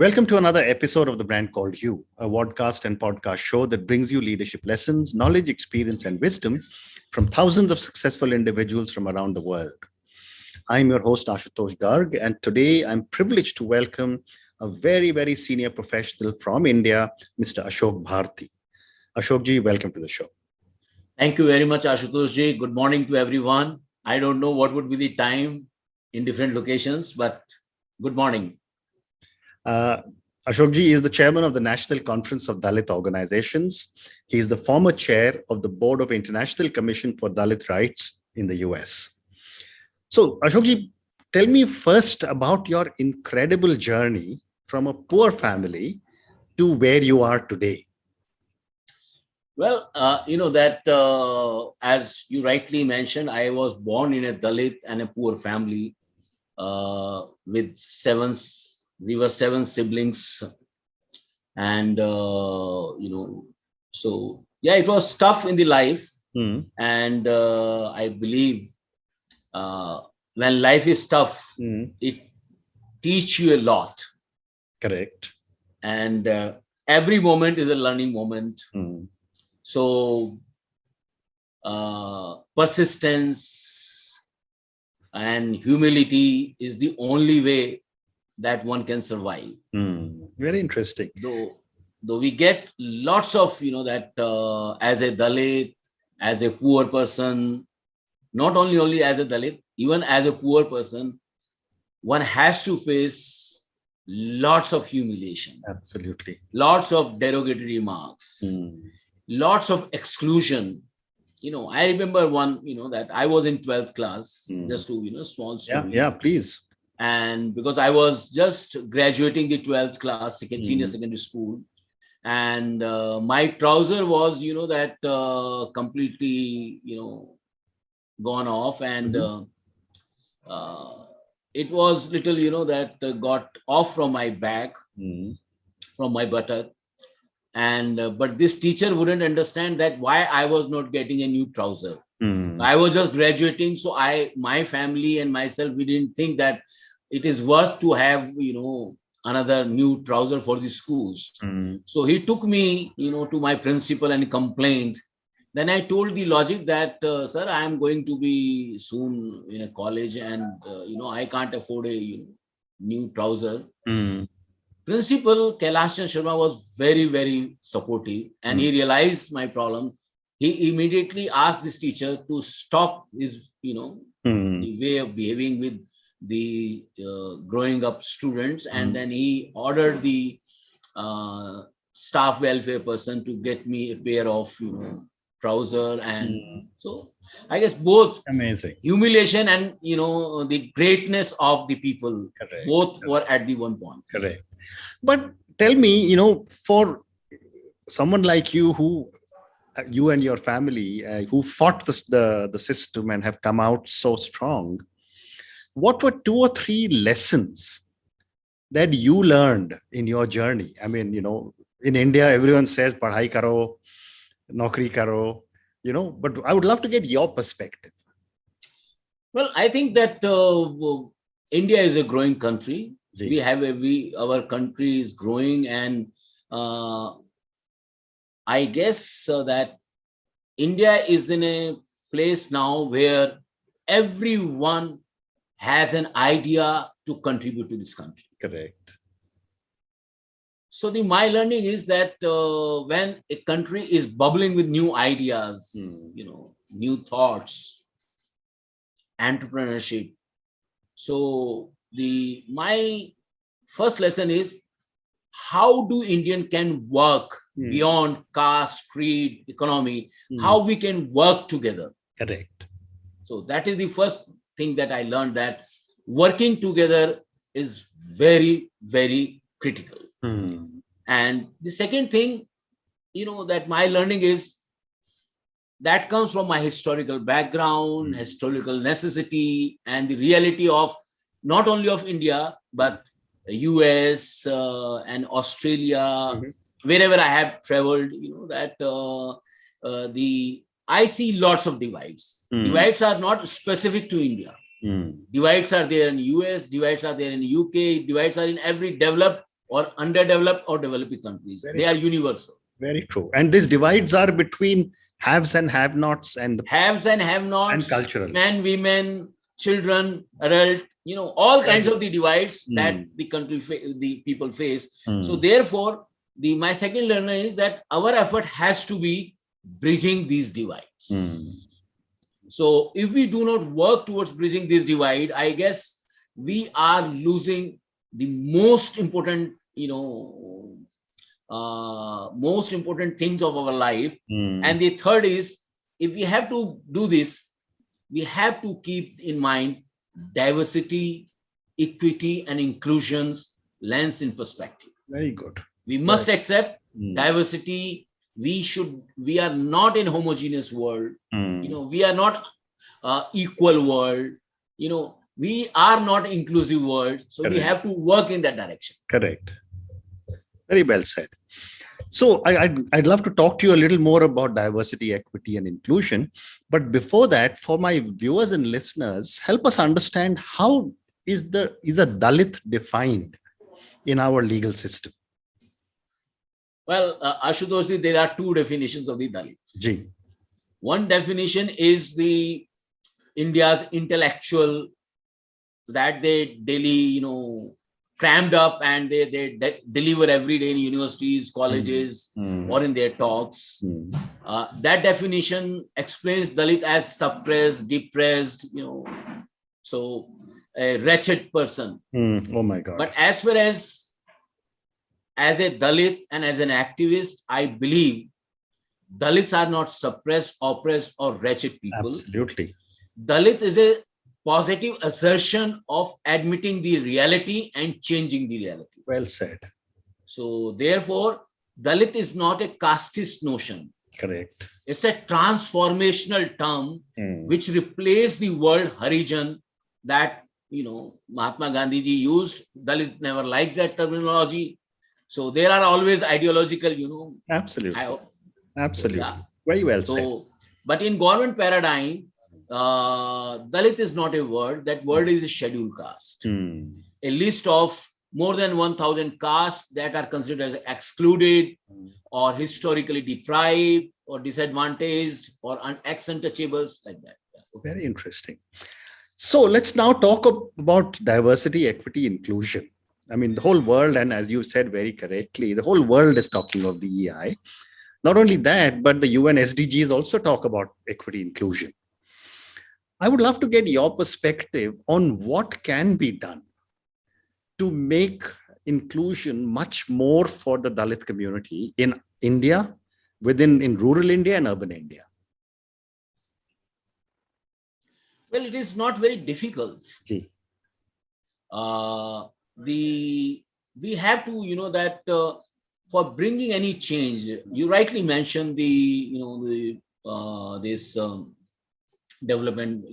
Welcome to another episode of The Brand Called You, a podcast and podcast show that brings you leadership lessons, knowledge, experience, and wisdom from thousands of successful individuals from around the world. I'm your host, Ashutosh Garg, and today I'm privileged to welcome a very, very senior professional from India, Mr. Ashok Bharti. Ashok ji, welcome to the show. Thank you very much, Ashutosh ji. Good morning to everyone. I don't know what would be the time in different locations, but good morning. Ashok ji is the chairman of the National Conference of Dalit Organisations. He is the former chair of the board of International Commission for Dalit Rights in the US. So, Ashok ji, tell me first about your incredible journey from a poor family to where you are today. Well, as you rightly mentioned, I was born in a Dalit and a poor family with we were seven siblings. And, so, yeah, it was tough in the life. And I believe when life is tough, it teaches you a lot. Correct. And every moment is a learning moment. So persistence and humility is the only way that one can survive. Very interesting. Though we get lots of, as a Dalit, as a poor person, not only as a Dalit, even as a poor person, one has to face lots of humiliation. Absolutely. Lots of derogatory remarks. Lots of exclusion. I remember one, that I was in 12th class, just to, small story. Yeah, please. And because I was just graduating the 12th class, senior secondary school, and my trouser was, completely, gone off, and it was little, that got off from my back, from my buttock. And but this teacher wouldn't understand that why I was not getting a new trouser. I was just graduating, so my family and myself, we didn't think that it is worth to have another new trouser for the schools. So he took me to my principal and complained. Then I told the logic that sir, I am going to be soon in a college, and I can't afford a new trouser. Principal Kailash Chandra Sharma was very, very supportive, and he realized my problem. He immediately asked this teacher to stop his, the way of behaving with the growing up students, and then he ordered the staff welfare person to get me a pair of, trouser, and so I guess both amazing humiliation and the greatness of the people. Correct. Both were at the one point. Correct. But tell me, for someone like you, who you and your family who fought the system and have come out so strong, what were 2 or 3 lessons that you learned in your journey? I mean, in India, everyone says padhai karo, naukri karo, but I would love to get your perspective. Well, I think that India is a growing country. Ji. We have our country is growing, and I guess that India is in a place now where everyone has an idea to contribute to this country. Correct. So my learning is that when a country is bubbling with new ideas, new thoughts, entrepreneurship. So my first lesson is how do Indian can work beyond caste, creed, economy, how we can work together. Correct. So that is the first thing that I learned, that working together is very, very critical. And the second thing, that my learning is that comes from my historical background, historical necessity, and the reality of not only of India, but US and Australia, wherever I have traveled, that I see lots of divides. Divides are not specific to India. Divides are there in US, divides are there in UK, divides are in every developed or underdeveloped or developing countries. They are universal. Very true. And these divides are between haves and have-nots, and haves and have-nots, and cultural. Men, women, children, adult, all kinds of the divides that the country, the people face. So therefore, my second learner is that our effort has to be bridging these divides. So if we do not work towards bridging this divide, I guess we are losing the most important, most important things of our life. And the third is, if we have to do this, we have to keep in mind diversity, equity, and inclusion's lens in perspective. Very good. We must accept diversity. We are not in homogeneous world. We are not equal world. We are not inclusive world. So we have to work in that direction. Correct. Very well said. So I'd love to talk to you a little more about diversity, equity, and inclusion. But before that, for my viewers and listeners, help us understand, how is a Dalit defined in our legal system? Well, Ashutosh, there are two definitions of the Dalits. Ji. One definition is the India's intellectual, that they daily, crammed up and they deliver every day in universities, colleges, or in their talks. That definition explains Dalit as suppressed, depressed, so a wretched person. Oh my God. But as far as a Dalit and as an activist, I believe Dalits are not suppressed, oppressed, or wretched people. Absolutely. Dalit is a positive assertion of admitting the reality and changing the reality. Well said. So therefore, Dalit is not a casteist notion. Correct. It's a transformational term which replaced the word Harijan that, Mahatma Gandhi ji used. Dalit never liked that terminology. So there are always ideological, Absolutely. Absolutely. So, yeah. Very well said. But in government paradigm, Dalit is not a word. That word is a scheduled caste. A list of more than 1,000 castes that are considered as excluded or historically deprived or disadvantaged or untouchables, like that. Okay. Very interesting. So let's now talk about diversity, equity, inclusion. I mean, the whole world, and as you said very correctly, the whole world is talking of DEI. Not only that, but the UN SDGs also talk about equity, inclusion. I would love to get your perspective on what can be done to make inclusion much more for the Dalit community in India, in rural India and urban India. Well, it is not very difficult. Okay. We have to, that for bringing any change, you rightly mentioned this development,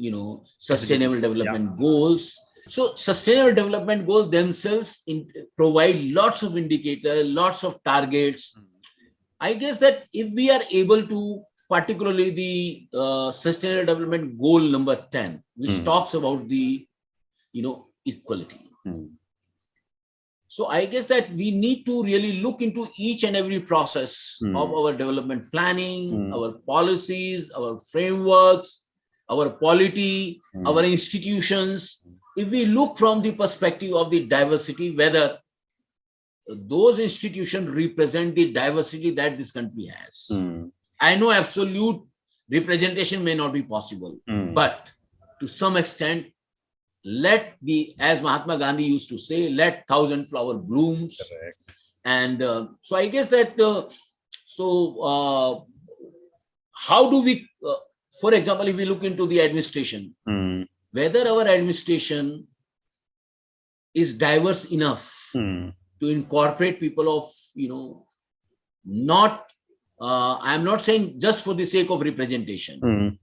sustainable development goals. So sustainable development goals themselves provide lots of indicators, lots of targets. I guess that if we are able to, particularly the sustainable development goal number 10, which talks about the, equality. So I guess that we need to really look into each and every process of our development planning, our policies, our frameworks, our polity, our institutions. If we look from the perspective of the diversity, whether those institutions represent the diversity that this country has. I know absolute representation may not be possible, but to some extent, as Mahatma Gandhi used to say, let 1,000 flower blooms. Correct. And so I guess that, how do we, for example, if we look into the administration, whether our administration is diverse enough to incorporate people of, I'm not saying just for the sake of representation,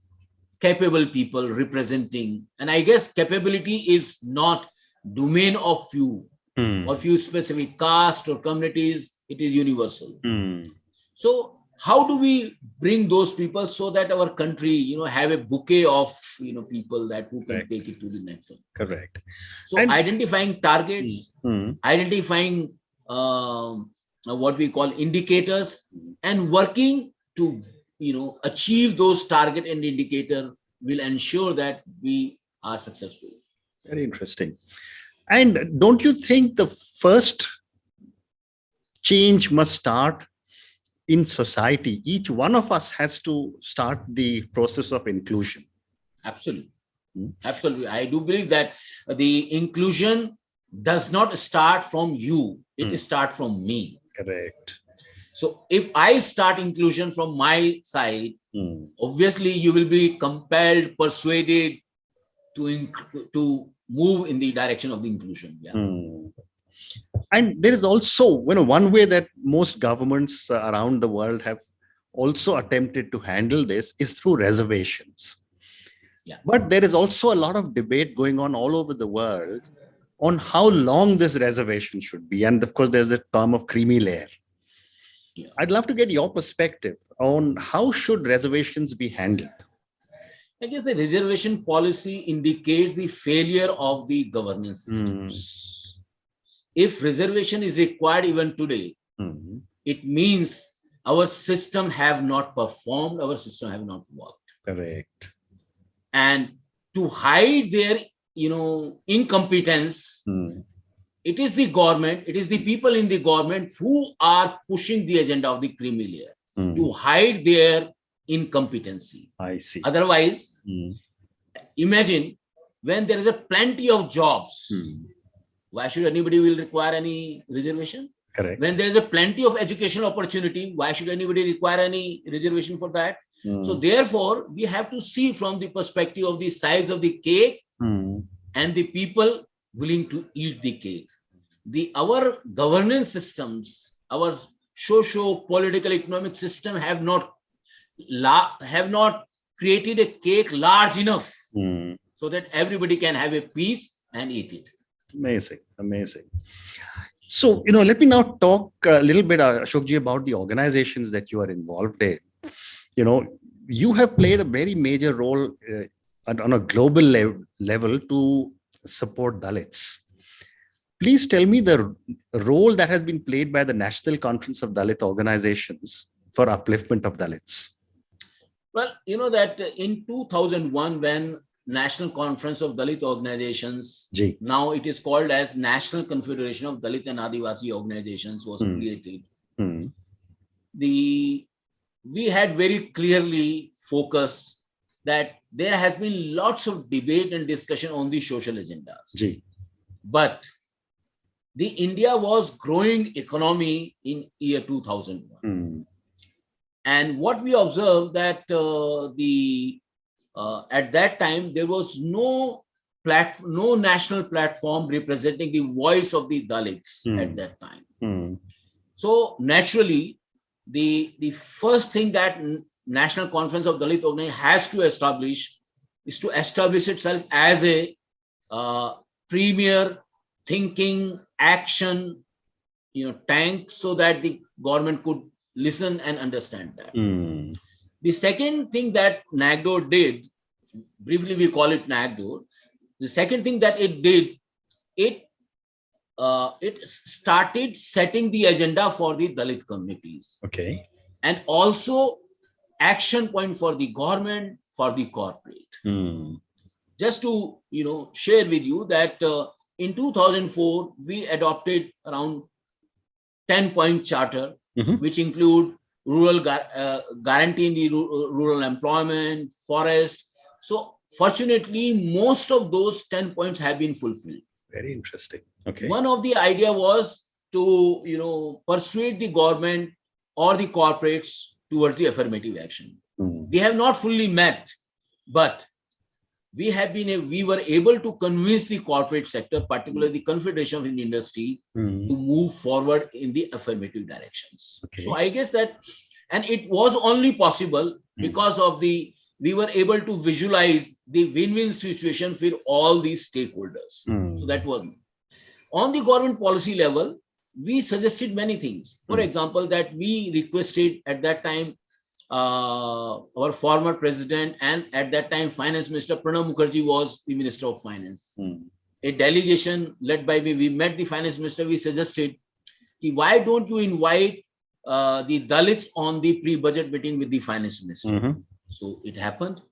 capable people representing. And I guess capability is not domain of few or few specific caste or communities. It is universal. So how do we bring those people so that our country, have a bouquet of, people that who can take it to the next level? Correct. So identifying targets, identifying what we call indicators, and working to achieve those target and indicator will ensure that we are successful. Very interesting. And don't you think the first change must start in society? Each one of us has to start the process of inclusion. Absolutely. Absolutely. I do believe that the inclusion does not start from you. It starts from me. Correct. So if I start inclusion from my side, obviously you will be compelled, persuaded to move in the direction of the inclusion. Yeah. And there is also, one way that most governments around the world have also attempted to handle this is through reservations. Yeah. But there is also a lot of debate going on all over the world on how long this reservation should be. And of course, there's the term of creamy layer. Yeah. I'd love to get your perspective on how should reservations be handled. I guess the reservation policy indicates the failure of the governance systems. If reservation is required even today, it means our system have not performed, our system have not worked. Correct. And to hide their, incompetence, it is the government, it is the people in the government who are pushing the agenda of the creamy layer to hide their incompetency. I see. Otherwise, imagine when there is a plenty of jobs, why should anybody will require any reservation? Correct. When there is a plenty of educational opportunity, why should anybody require any reservation for that? So therefore, we have to see from the perspective of the size of the cake and the people willing to eat the cake. Our governance systems, our socio-political economic system have not created a cake large enough so that everybody can have a piece and eat it. Amazing, amazing. So, let me now talk a little bit, Ashokji, about the organizations that you are involved in. You have played a very major role on a global level to support Dalits. Please tell me the role that has been played by the National Conference of Dalit Organisations for upliftment of Dalits. Well, that in 2001, when National Conference of Dalit Organisations, now it is called as National Confederation of Dalit and Adivasi Organizations, was created. We had very clearly focused that there has been lots of debate and discussion on the social agendas. But the India was growing economy in year 2001. And what we observed that at that time, there was no national platform representing the voice of the Dalits at that time. So naturally, the first thing that National Conference of Dalit Organization has to establish is to establish itself as a premier thinking action tank, so that the government could listen and understand that. The second thing that NAGDO did, briefly we call it NAGDO, the second thing that it did, it started setting the agenda for the Dalit communities. Okay. And also action point for the government, for the corporate. Just to share with you that in 2004, we adopted around 10-point charter, which include rural guaranteeing the rural employment, forest. So fortunately, most of those 10 points have been fulfilled. Very interesting. Okay. One of the idea was to persuade the government or the corporates towards the affirmative action. We have not fully met, but we were able to convince the corporate sector, particularly the Confederation of Indian Industry, to move forward in the affirmative directions. Okay. So I guess that, and it was only possible because of we were able to visualize the win-win situation for all these stakeholders. So that was on the government policy level. We suggested many things. For example, that we requested at that time our former president and at that time finance minister Pranab Mukherjee was the Minister of Finance. A delegation led by me, we met the finance minister. We suggested why don't you invite the Dalits on the pre-budget meeting with the finance minister? So it happened.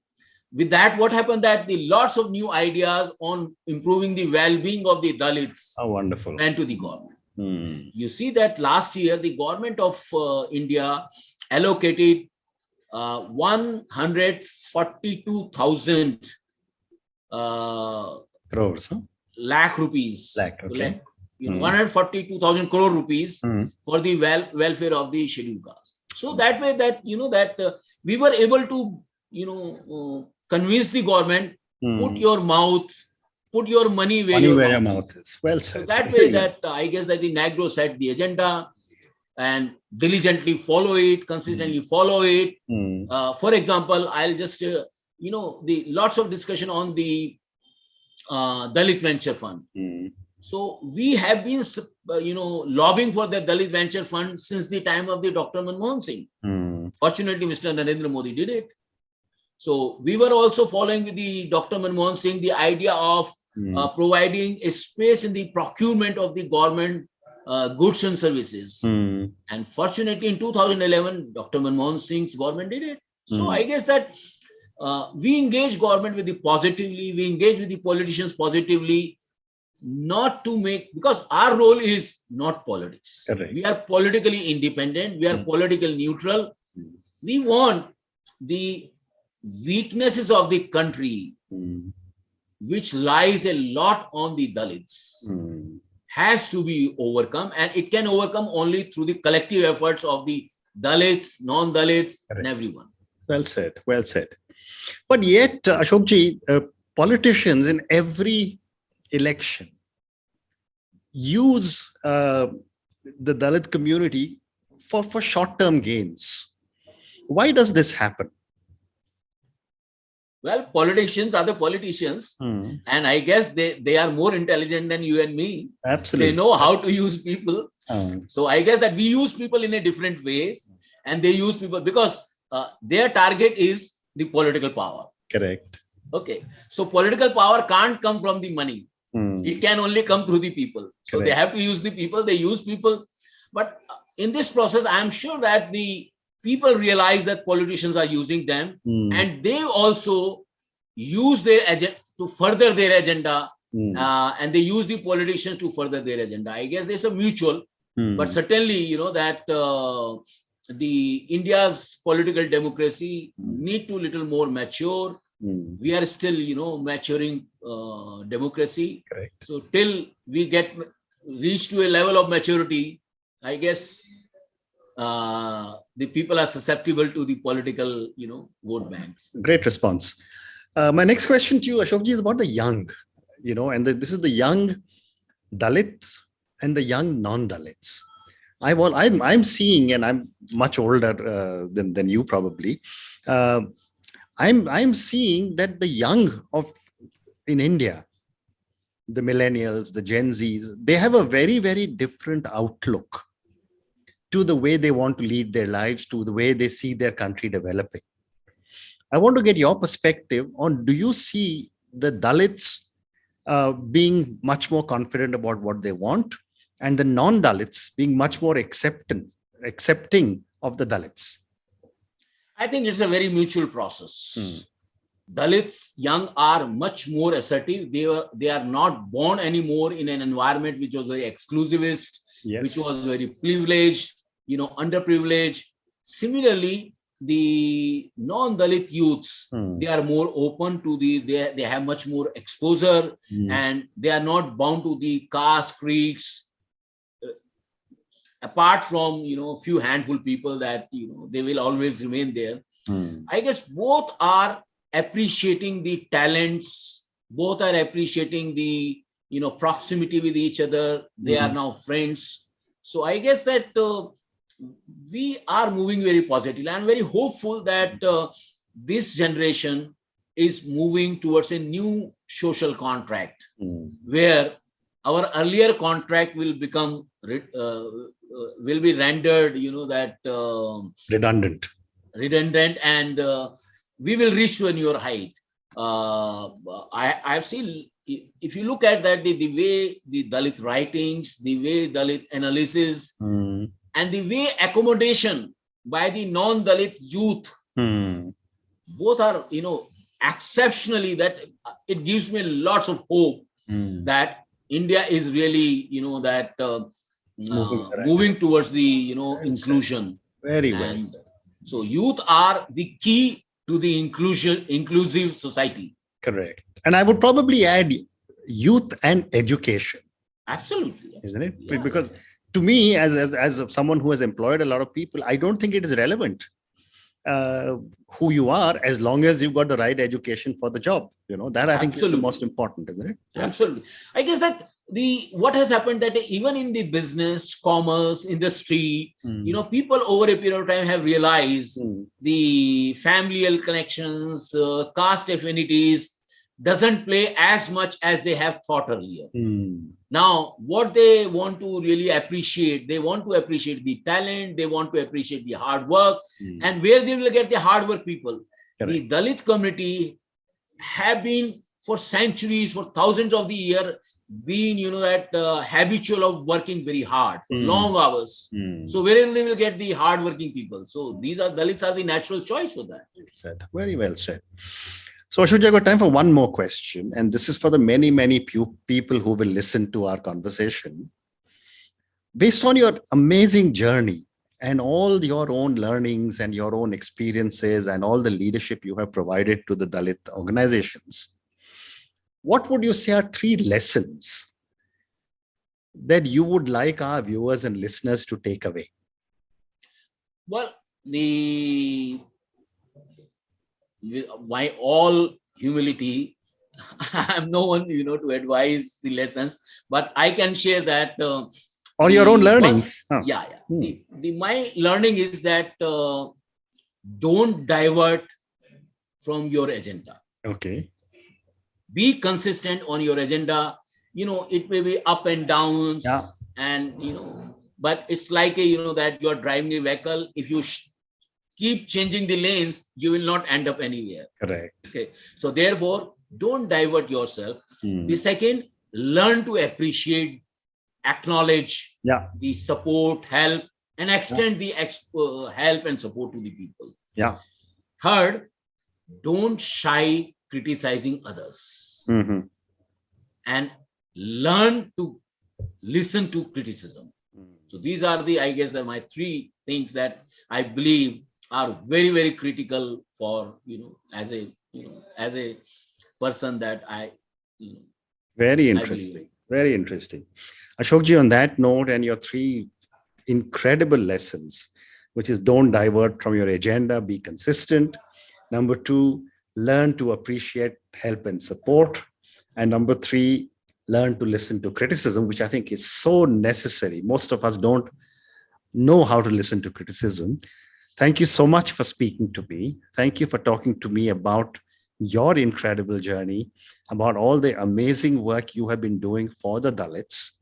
With that, what happened that the lots of new ideas on improving the well-being of the Dalits went to the government. You see that last year, the government of India allocated 142,000 crores, lakh rupees, 142,000 crore rupees for the welfare of the scheduled caste. So that way that, we were able to, convince the government, put your money where your mouth is. Well said. So that way that I guess that the NAGRO set the agenda and diligently follow it, consistently follow it. For example, I'll just, the lots of discussion on the Dalit Venture Fund. So we have been, lobbying for the Dalit Venture Fund since the time of the Dr. Manmohan Singh. Fortunately, Mr. Narendra Modi did it. So we were also following with the Dr. Manmohan Singh the idea of providing a space in the procurement of the government goods and services. And fortunately, in 2011, Dr. Manmohan Singh's government did it. So I guess that we engage government with the positively, we engage with the politicians positively, not to make, because our role is not politics. Correct. We are politically independent. We are politically neutral. We want the weaknesses of the country, which lies a lot on the Dalits, has to be overcome, and it can overcome only through the collective efforts of the Dalits, non-Dalits, and everyone. Well said. Well said. But yet, Ashokji, politicians in every election use the Dalit community for short-term gains. Why does this happen? Well, politicians are the politicians, and I guess they are more intelligent than you and me. Absolutely. They know how to use people. So I guess that we use people in a different ways, and they use people because their target is the political power. Correct. Okay. So political power can't come from the money. It can only come through the people. So they have to use the people. They use people. But in this process, I'm sure that the people realize that politicians are using them, and they also use their agenda to further their agenda, and they use the politicians to further their agenda. I guess there's a mutual, but certainly, that the India's political democracy need to little more mature. We are still, maturing democracy. Correct. So till we reach to a level of maturity, I guess the people are susceptible to the political, vote banks. Great response. My next question to you, Ashokji, is about the young, and this is the young Dalits and the young non-Dalits. I'm seeing, and I'm much older than you probably. I'm seeing that the young in India, the millennials, the Gen Zs, they have a very, very different outlook to the way they want to lead their lives, to the way they see their country developing. I want to get your perspective on, do you see the Dalits being much more confident about what they want, and the non-Dalits being much more accepting of the Dalits? I think it's a very mutual process. Dalits young are much more assertive. They are not born anymore in an environment which was very exclusivist, which was very privileged, underprivileged. Similarly, the non-Dalit youths, they are more open to they have much more exposure, and they are not bound to the caste creeds. Apart from, few handful people that, they will always remain there. I guess both are appreciating the talents, both are appreciating the, proximity with each other. They are now friends. So I guess that we are moving very positively. I'm very hopeful that this generation is moving towards a new social contract where our earlier contract will become will be rendered, redundant, and we will reach to a newer height. I've seen if you look at that, the way the Dalit writings, the way Dalit analysis, and the way accommodation by the non-Dalit youth, both are, exceptionally, that it gives me lots of hope that India is really, moving towards the, inclusion. Very well said. So youth are the key to the inclusive society. Correct. And I would probably add youth and education. Absolutely. Isn't it? Yeah. Because to me, as someone who has employed a lot of people, I don't think it is relevant who you are, as long as you've got the right education for the job. That I think is the most important, isn't it? Yeah. Absolutely. I guess that what has happened that even in the business, commerce, industry, people over a period of time have realized the familial connections, caste affinities doesn't play as much as they have thought earlier. Now, what they want to really appreciate, they want to appreciate the talent, they want to appreciate the hard work, and where they will get the hard work people. Correct. The Dalit community have been for centuries, for thousands of the years, been, habitual of working very hard for long hours. So wherein they will get the hard-working people. So these are Dalits are the natural choice for that. Very well said. So Ashok, I got time for one more question, and this is for the many, many people who will listen to our conversation. Based on your amazing journey and all your own learnings and your own experiences and all the leadership you have provided to the Dalit organizations, what would you say are 3 lessons that you would like our viewers and listeners to take away? Well, by all humility, I'm no one, to advise the lessons, but I can share that. Or your own learnings. My learning is that don't divert from your agenda. Okay. Be consistent on your agenda. It may be up and downs, and but it's like that you're driving a vehicle. If you keep changing the lanes, you will not end up anywhere. Correct. Okay. So therefore, don't divert yourself. The second, learn to appreciate, acknowledge the support, help, and extend the help and support to the people. Third, don't shy criticizing others, and learn to listen to criticism. So these are my 3 things that I believe are very, very critical for, as a person that I. Very interesting. Very interesting. Ashokji, on that note, and your 3 incredible lessons, which is don't divert from your agenda, be consistent. Number 2, learn to appreciate help and support. And number 3, learn to listen to criticism, which I think is so necessary. Most of us don't know how to listen to criticism. Thank you so much for speaking to me. Thank you for talking to me about your incredible journey, about all the amazing work you have been doing for the Dalits.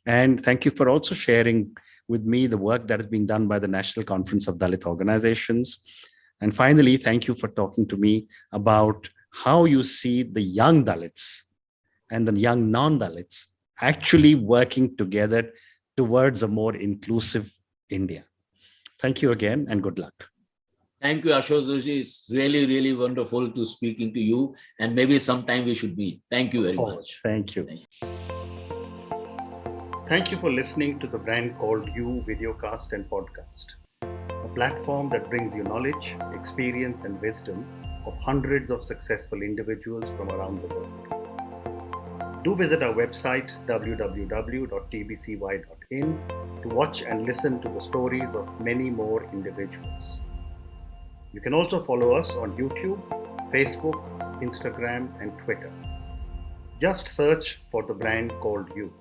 And thank you for also sharing with me the work that is being done by the National Conference of Dalit Organisations. And finally, thank you for talking to me about how you see the young Dalits and the young non-Dalits actually working together towards a more inclusive India. Thank you again, and good luck. Thank you, Ashok. It's really, really wonderful to speaking to you, and maybe sometime we should meet. Thank you very much. Thank you. Thank you for listening to the Brand Called You videocast and podcast, a platform that brings you knowledge, experience, and wisdom of hundreds of successful individuals from around the world. Do visit our website www.tbcy.in to watch and listen to the stories of many more individuals. You can also follow us on YouTube, Facebook, Instagram, and Twitter. Just search for the Brand Called You.